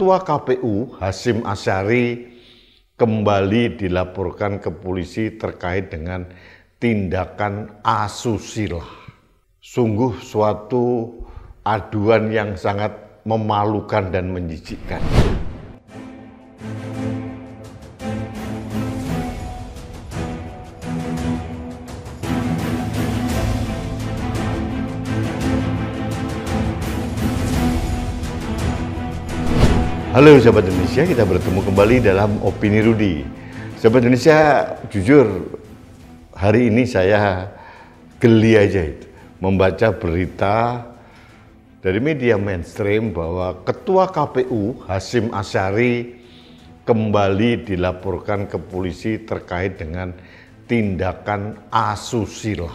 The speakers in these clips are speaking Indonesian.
Ketua KPU Hasyim Asyari kembali dilaporkan ke polisi terkait dengan tindakan asusila. Sungguh suatu aduan yang sangat memalukan dan menjijikkan. Halo sahabat Indonesia, kita bertemu kembali dalam Opini Rudi. Sahabat Indonesia, jujur hari ini saya geli aja itu membaca berita dari media mainstream bahwa Ketua KPU Hasyim Asyari kembali dilaporkan ke polisi terkait dengan tindakan asusila.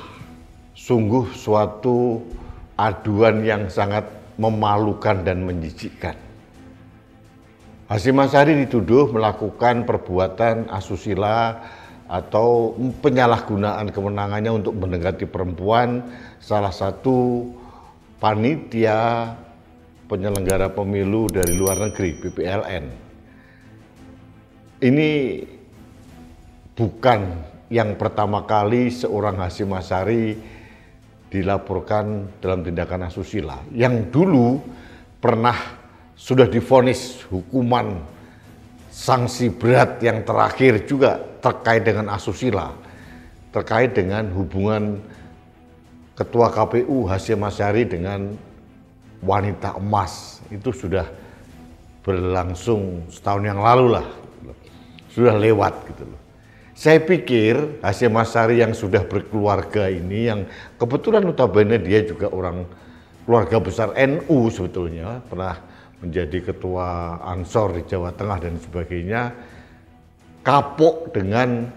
Sungguh suatu aduan yang sangat memalukan dan menjijikkan. Hasyim Asyari dituduh melakukan perbuatan asusila atau penyalahgunaan kewenangannya untuk mendekati perempuan, salah satu panitia penyelenggara pemilu dari luar negeri, PPLN. Ini bukan yang pertama kali seorang Hasyim Asyari dilaporkan dalam tindakan asusila. Yang dulu pernah sudah divonis hukuman sanksi berat yang terakhir juga terkait dengan asusila, terkait dengan hubungan Ketua KPU Hasyim Asyari dengan wanita emas. Itu sudah berlangsung setahun yang lalu lah, sudah lewat gitu loh. Saya pikir Hasyim Asyari yang sudah berkeluarga ini, yang kebetulan notabene dia juga orang keluarga besar NU sebetulnya, pernah menjadi ketua Ansor di Jawa Tengah dan sebagainya, kapok dengan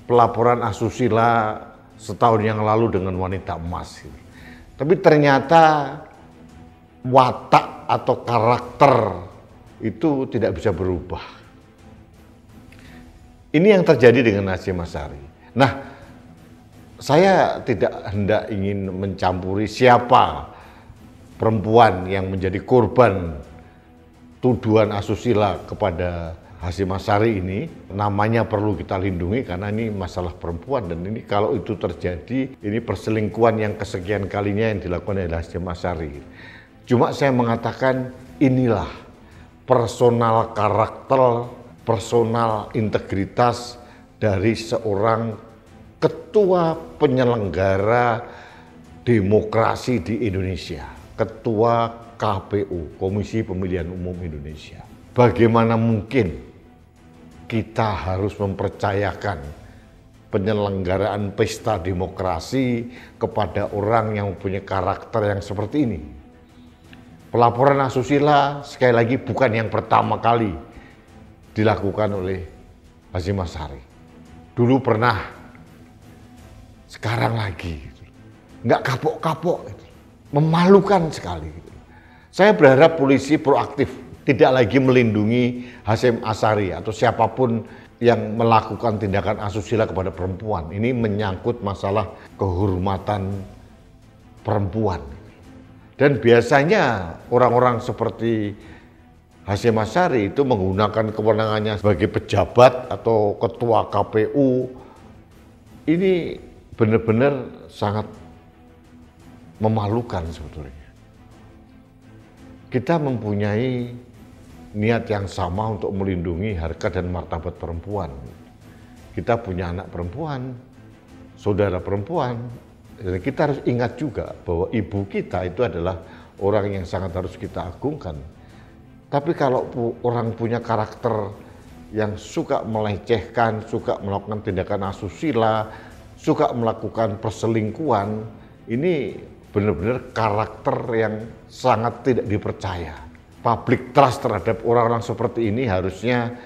pelaporan asusila setahun yang lalu dengan wanita emas. Tapi ternyata watak atau karakter itu tidak bisa berubah. Ini yang terjadi dengan Hasyim Asyari. Nah, saya tidak hendak ingin mencampuri siapa perempuan yang menjadi korban tuduhan asusila kepada Hasyim Asyari ini. Namanya perlu kita lindungi karena ini masalah perempuan, dan ini kalau itu terjadi, ini perselingkuhan yang kesekian kalinya yang dilakukan oleh Hasyim Asyari. Cuma saya mengatakan inilah personal karakter, personal integritas dari seorang ketua penyelenggara demokrasi di Indonesia. Ketua KPU, Komisi Pemilihan Umum Indonesia. Bagaimana mungkin kita harus mempercayakan penyelenggaraan pesta demokrasi kepada orang yang mempunyai karakter yang seperti ini? Pelaporan asusila sekali lagi bukan yang pertama kali dilakukan oleh Hasyim Asyari. Dulu pernah, sekarang lagi. Nggak kapok-kapok. Memalukan sekali. Saya berharap polisi proaktif, tidak lagi melindungi Hasyim Asyari atau siapapun yang melakukan tindakan asusila kepada perempuan. Ini menyangkut masalah kehormatan perempuan. Dan biasanya orang-orang seperti Hasyim Asyari itu menggunakan kewenangannya sebagai pejabat atau ketua KPU. Ini benar-benar sangat memalukan sebetulnya. Kita mempunyai niat yang sama untuk melindungi harga dan martabat perempuan. Kita punya anak perempuan, saudara perempuan, dan kita harus ingat juga bahwa ibu kita itu adalah orang yang sangat harus kita agungkan. Tapi kalau orang punya karakter yang suka melecehkan, suka melakukan tindakan asusila, suka melakukan perselingkuhan, ini benar-benar karakter yang sangat tidak dipercaya. Public trust terhadap orang-orang seperti ini harusnya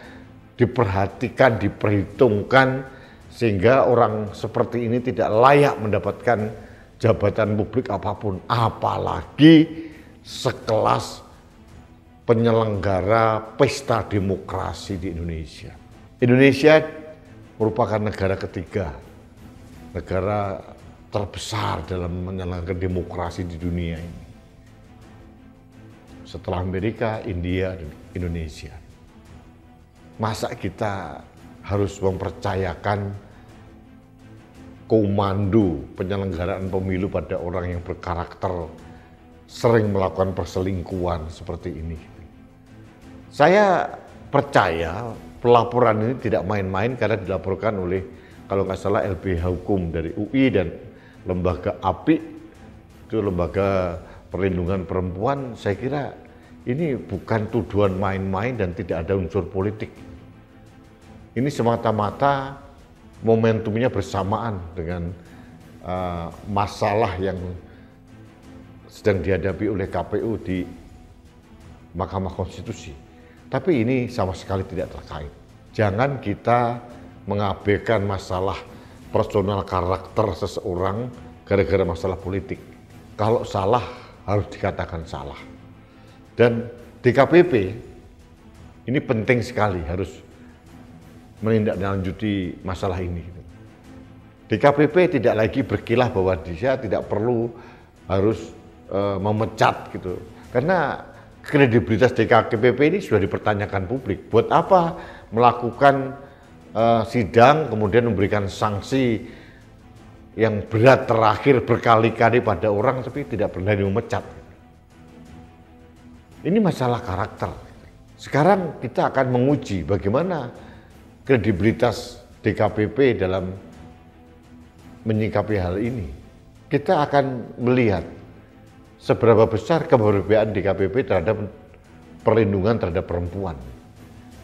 diperhatikan, diperhitungkan, sehingga orang seperti ini tidak layak mendapatkan jabatan publik apapun, apalagi sekelas penyelenggara pesta demokrasi di Indonesia. Indonesia merupakan negara ketiga, negara terbesar dalam menyelenggarakan demokrasi di dunia ini. setelah Amerika, India, dan Indonesia. Masa kita harus mempercayakan komando penyelenggaraan pemilu pada orang yang berkarakter sering melakukan perselingkuhan seperti ini? Saya percaya pelaporan ini tidak main-main karena dilaporkan oleh, kalau nggak salah, LBH Hukum dari UI dan lembaga API, itu lembaga perlindungan perempuan. Saya kira ini bukan tuduhan main-main dan tidak ada unsur politik. Ini semata-mata momentumnya bersamaan dengan masalah yang sedang dihadapi oleh KPU di Mahkamah Konstitusi. Tapi ini sama sekali tidak terkait. Jangan kita mengabaikan masalah personal karakter seseorang gara-gara masalah politik. Kalau salah harus dikatakan salah. Dan DKPP ini penting sekali harus menindaklanjuti masalah ini. DKPP tidak lagi berkilah bahwa dia tidak perlu harus memecat gitu. Karena kredibilitas DKPP ini sudah dipertanyakan publik. Buat apa melakukan sidang kemudian memberikan sanksi yang berat terakhir berkali-kali pada orang tapi tidak pernah memecat. Ini masalah karakter. Sekarang kita akan menguji bagaimana kredibilitas DKPP dalam menyikapi hal ini. Kita akan melihat seberapa besar keberpihakan DKPP terhadap perlindungan terhadap perempuan,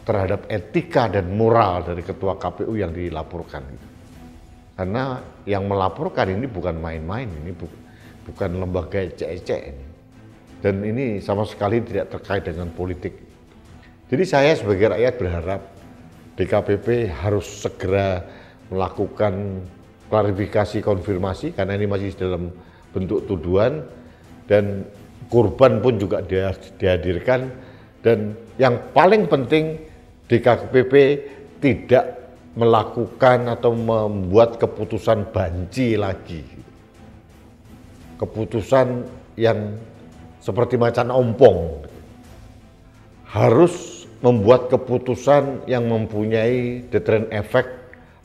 terhadap etika dan moral dari ketua KPU yang dilaporkan. Karena yang melaporkan ini bukan main-main, ini bukan lembaga ecek-ecek ini. Dan ini sama sekali tidak terkait dengan politik. Jadi saya sebagai rakyat berharap DKPP harus segera melakukan klarifikasi konfirmasi karena ini masih dalam bentuk tuduhan, dan korban pun juga dihadirkan. Dan yang paling penting DKPP tidak melakukan atau membuat keputusan banci lagi, keputusan yang seperti macan ompong. Harus membuat keputusan yang mempunyai deterrent effect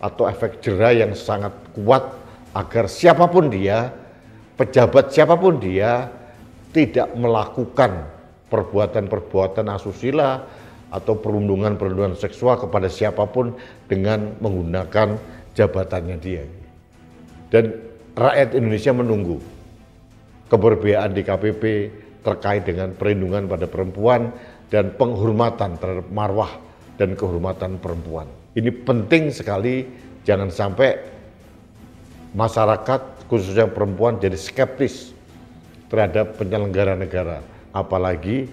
atau efek jera yang sangat kuat agar siapapun dia, pejabat siapapun dia, tidak melakukan perbuatan-perbuatan asusila atau perundungan-perundungan seksual kepada siapapun dengan menggunakan jabatannya dia. Dan rakyat Indonesia menunggu keberpihakan DKPP terkait dengan perlindungan pada perempuan dan penghormatan terhadap marwah dan kehormatan perempuan. Ini penting sekali, jangan sampai masyarakat khususnya perempuan jadi skeptis terhadap penyelenggara negara, apalagi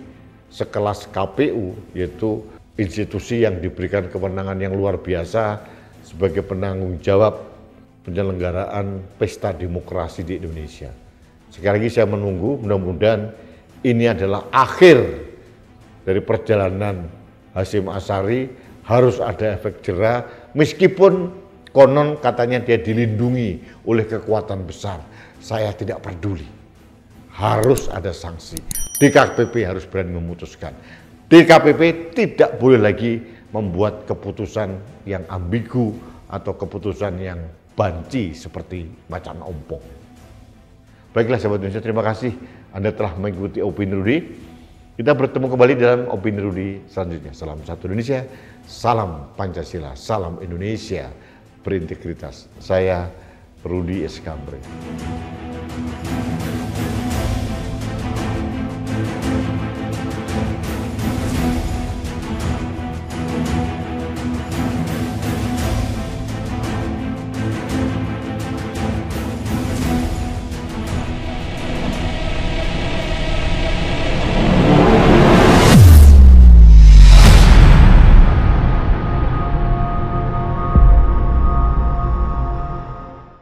sekelas KPU, yaitu institusi yang diberikan kewenangan yang luar biasa sebagai penanggung jawab penyelenggaraan pesta demokrasi di Indonesia. Sekali lagi saya menunggu, mudah-mudahan ini adalah akhir dari perjalanan Hasyim Asyari. Harus ada efek jera, meskipun konon katanya dia dilindungi oleh kekuatan besar. Saya tidak peduli. Harus ada sanksi. DKPP harus berani memutuskan. DKPP tidak boleh lagi membuat keputusan yang ambigu atau keputusan yang banci seperti macan ompong. Baiklah sahabat Indonesia, terima kasih Anda telah mengikuti Opini Rudy. Kita bertemu kembali dalam Opini Rudy selanjutnya. Salam satu Indonesia, salam Pancasila, salam Indonesia berintegritas. Saya Rudy Eskambre.